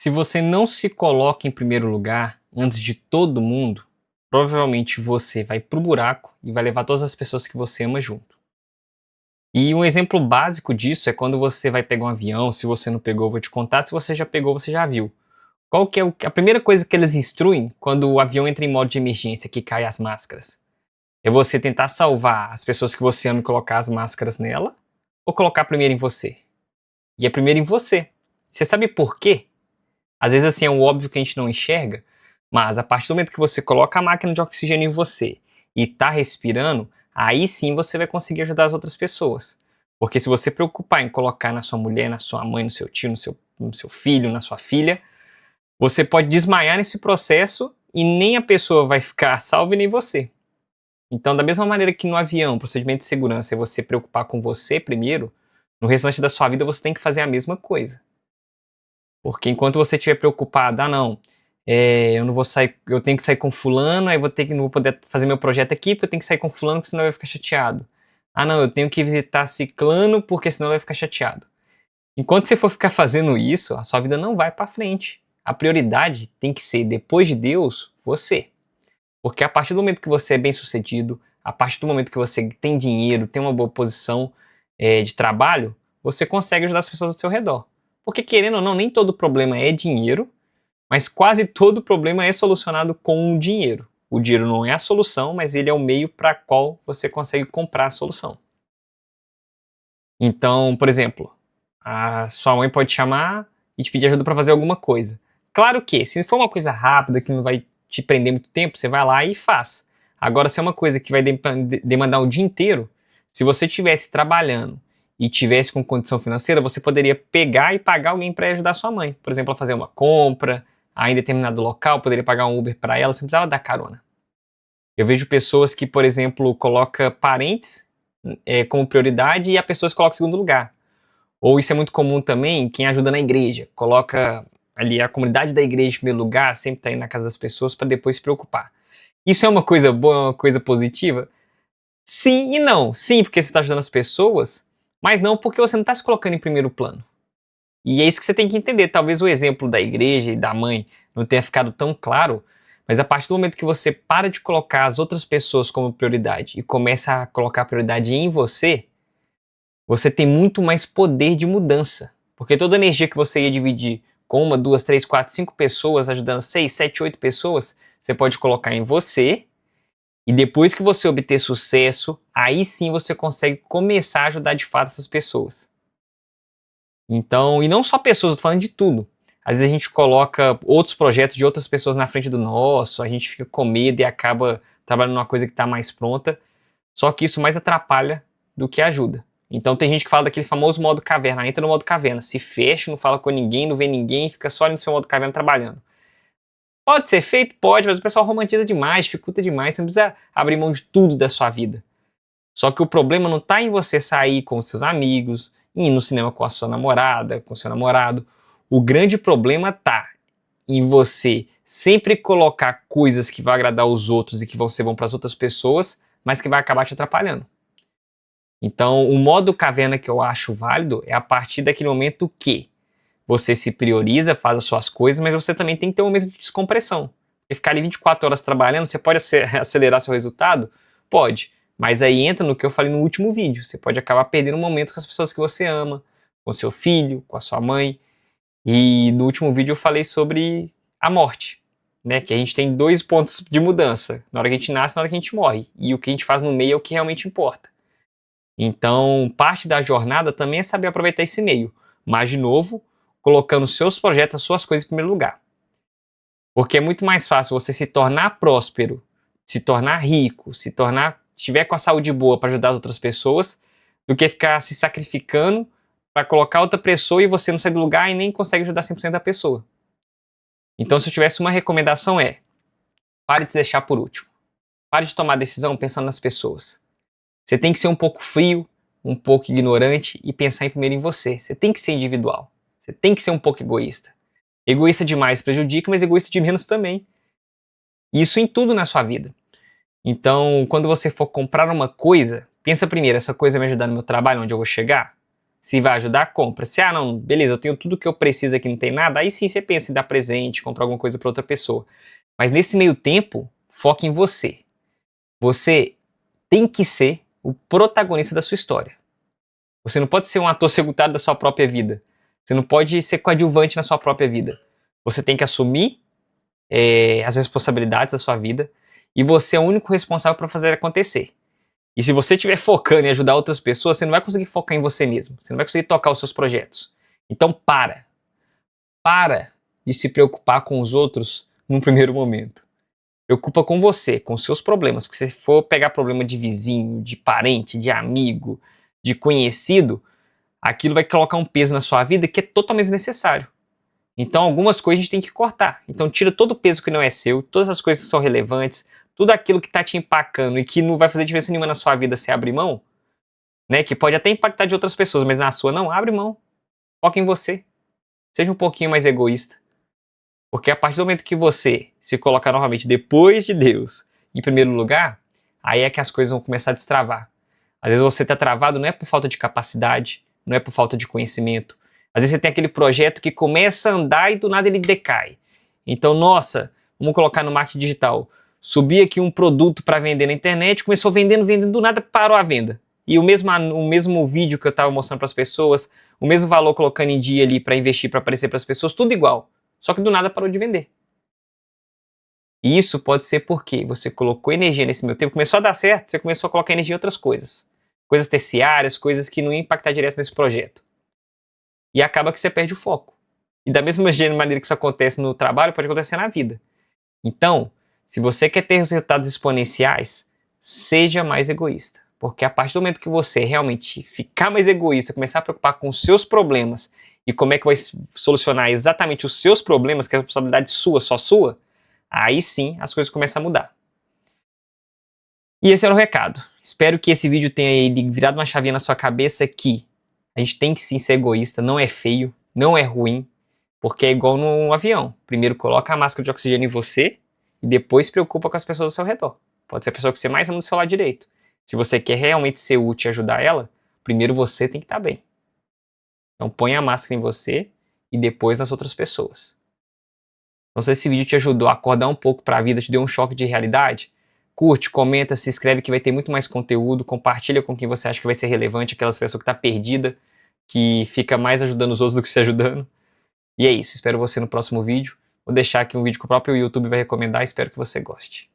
Se você não se coloca em primeiro lugar antes de todo mundo, provavelmente você vai pro buraco e vai levar todas as pessoas que você ama junto. E um exemplo básico disso é quando você vai pegar um avião. Se você não pegou, eu vou te contar. Se você já pegou, você já viu. Qual que é a primeira coisa que eles instruem quando o avião entra em modo de emergência, que cai as máscaras? É você tentar salvar as pessoas que você ama e colocar as máscaras nela, ou colocar primeiro em você? E é primeiro em você. Você sabe por quê? Às vezes, assim, é um óbvio que a gente não enxerga, mas a partir do momento que você coloca a máquina de oxigênio em você e tá respirando, aí sim você vai conseguir ajudar as outras pessoas. Porque se você preocupar em colocar na sua mulher, na sua mãe, no seu tio, no seu filho, na sua filha, você pode desmaiar nesse processo e nem a pessoa vai ficar salva e nem você. Então, da mesma maneira que no avião, o procedimento de segurança é você preocupar com você primeiro, no restante da sua vida você tem que fazer a mesma coisa. Porque enquanto você estiver preocupado, não, eu não vou sair, eu tenho que sair com fulano, aí não vou poder fazer meu projeto aqui, porque eu tenho que sair com fulano, porque senão ele vai ficar chateado. Ah, não, eu tenho que visitar ciclano, porque senão ele vai ficar chateado. Enquanto você for ficar fazendo isso, a sua vida não vai para frente. A prioridade tem que ser, depois de Deus, você. Porque a partir do momento que você é bem-sucedido, a partir do momento que você tem dinheiro, tem uma boa posição de trabalho, você consegue ajudar as pessoas ao seu redor. Porque, querendo ou não, nem todo problema é dinheiro, mas quase todo problema é solucionado com o dinheiro. O dinheiro não é a solução, mas ele é o meio para qual você consegue comprar a solução. Então, por exemplo, a sua mãe pode te chamar e te pedir ajuda para fazer alguma coisa. Claro que, se for uma coisa rápida, que não vai te prender muito tempo, você vai lá e faz. Agora, se é uma coisa que vai demandar o dia inteiro, se você estivesse trabalhando e tivesse com condição financeira, você poderia pegar e pagar alguém para ajudar sua mãe. Por exemplo, a fazer uma compra, a em determinado local, poderia pagar um Uber para ela, você não precisava dar carona. Eu vejo pessoas que, por exemplo, colocam parentes como prioridade e a pessoas colocam em segundo lugar. Ou isso é muito comum também, quem ajuda na igreja, coloca ali a comunidade da igreja em primeiro lugar, sempre tá indo na casa das pessoas para depois se preocupar. Isso é uma coisa boa, uma coisa positiva? Sim e não. Sim, porque você está ajudando as pessoas, mas não porque você não está se colocando em primeiro plano. E é isso que você tem que entender. Talvez o exemplo da igreja e da mãe não tenha ficado tão claro, mas a partir do momento que você para de colocar as outras pessoas como prioridade e começa a colocar a prioridade em você, você tem muito mais poder de mudança. Porque toda a energia que você ia dividir com uma, duas, três, quatro, cinco pessoas, ajudando seis, sete, oito pessoas, você pode colocar em você. E depois que você obter sucesso, aí sim você consegue começar a ajudar de fato essas pessoas. Então, e não só pessoas, eu tô falando de tudo. Às vezes a gente coloca outros projetos de outras pessoas na frente do nosso, a gente fica com medo e acaba trabalhando numa coisa que está mais pronta. Só que isso mais atrapalha do que ajuda. Então tem gente que fala daquele famoso modo caverna, entra no modo caverna, se fecha, não fala com ninguém, não vê ninguém, fica só ali no seu modo caverna trabalhando. Pode ser feito? Pode, mas o pessoal romantiza demais, dificulta demais, você não precisa abrir mão de tudo da sua vida. Só que o problema não está em você sair com os seus amigos, ir no cinema com a sua namorada, com o seu namorado. O grande problema está em você sempre colocar coisas que vão agradar os outros e que vão ser bom para as outras pessoas, mas que vai acabar te atrapalhando. Então, o modo caverna que eu acho válido é a partir daquele momento que você se prioriza, faz as suas coisas, mas você também tem que ter um momento de descompressão. Porque ficar ali 24 horas trabalhando, você pode acelerar seu resultado? Pode. Mas aí entra no que eu falei no último vídeo. Você pode acabar perdendo um momento com as pessoas que você ama, com seu filho, com a sua mãe. E no último vídeo eu falei sobre a morte, né? Que a gente tem dois pontos de mudança. Na hora que a gente nasce e na hora que a gente morre. E o que a gente faz no meio é o que realmente importa. Então, parte da jornada também é saber aproveitar esse meio. Mas, de novo, colocando seus projetos, as suas coisas em primeiro lugar. Porque é muito mais fácil você se tornar próspero, se tornar rico, estiver com a saúde boa para ajudar as outras pessoas, do que ficar se sacrificando para colocar outra pessoa e você não sai do lugar e nem consegue ajudar 100% da pessoa. Então, se eu tivesse uma recomendação pare de se deixar por último. Pare de tomar decisão pensando nas pessoas. Você tem que ser um pouco frio, um pouco ignorante e pensar primeiro em você. Você tem que ser individual. Você tem que ser um pouco egoísta. Egoísta demais prejudica, mas egoísta de menos também. E isso em tudo na sua vida. Então, quando você for comprar uma coisa, pensa primeiro, essa coisa vai me ajudar no meu trabalho, onde eu vou chegar? Se vai ajudar, compra. Se, não, beleza, eu tenho tudo que eu preciso aqui, não tem nada, aí sim você pensa em dar presente, comprar alguma coisa para outra pessoa. Mas nesse meio tempo, foque em você. Você tem que ser o protagonista da sua história. Você não pode ser um ator secundário da sua própria vida. Você não pode ser coadjuvante na sua própria vida. Você tem que assumir as responsabilidades da sua vida e você é o único responsável para fazer acontecer. E se você estiver focando em ajudar outras pessoas, você não vai conseguir focar em você mesmo. Você não vai conseguir tocar os seus projetos. Então para de se preocupar com os outros num primeiro momento. Preocupa com você, com os seus problemas. Porque se for pegar problema de vizinho, de parente, de amigo, de conhecido, aquilo vai colocar um peso na sua vida que é totalmente desnecessário. Então algumas coisas a gente tem que cortar. Então tira todo o peso que não é seu, todas as coisas que são relevantes, tudo aquilo que está te empacando e que não vai fazer diferença nenhuma na sua vida, você abre mão, né? Que pode até impactar de outras pessoas, mas na sua não, abre mão. Foca em você. Seja um pouquinho mais egoísta. Porque a partir do momento que você se colocar novamente depois de Deus, em primeiro lugar, aí é que as coisas vão começar a destravar. Às vezes você está travado não é por falta de capacidade, não é por falta de conhecimento. Às vezes você tem aquele projeto que começa a andar e do nada ele decai. Então, nossa, vamos colocar no marketing digital. Subi aqui um produto para vender na internet, começou vendendo, do nada parou a venda. E o mesmo vídeo que eu estava mostrando para as pessoas, o mesmo valor colocando em dia ali para investir, para aparecer para as pessoas, tudo igual. Só que do nada parou de vender. E isso pode ser porque você colocou energia nesse meio tempo, começou a dar certo, você começou a colocar energia em outras coisas. Coisas terciárias, coisas que não iam impactar direto nesse projeto. E acaba que você perde o foco. E da mesma maneira que isso acontece no trabalho, pode acontecer na vida. Então, se você quer ter os resultados exponenciais, seja mais egoísta. Porque a partir do momento que você realmente ficar mais egoísta, começar a preocupar com os seus problemas e como é que vai solucionar exatamente os seus problemas, que é a responsabilidade sua, só sua, aí sim as coisas começam a mudar. E esse era o recado. Espero que esse vídeo tenha virado uma chavinha na sua cabeça que a gente tem que sim ser egoísta, não é feio, não é ruim, porque é igual num avião. Primeiro coloca a máscara de oxigênio em você e depois se preocupa com as pessoas ao seu redor. Pode ser a pessoa que você mais ama do seu lado direito. Se você quer realmente ser útil e ajudar ela, primeiro você tem que estar bem. Então põe a máscara em você e depois nas outras pessoas. Então se esse vídeo te ajudou a acordar um pouco para a vida, te deu um choque de realidade, curte, comenta, se inscreve que vai ter muito mais conteúdo, compartilha com quem você acha que vai ser relevante, aquelas pessoas que estão perdidas, que fica mais ajudando os outros do que se ajudando. E é isso, espero você no próximo vídeo. Vou deixar aqui um vídeo que o próprio YouTube vai recomendar, espero que você goste.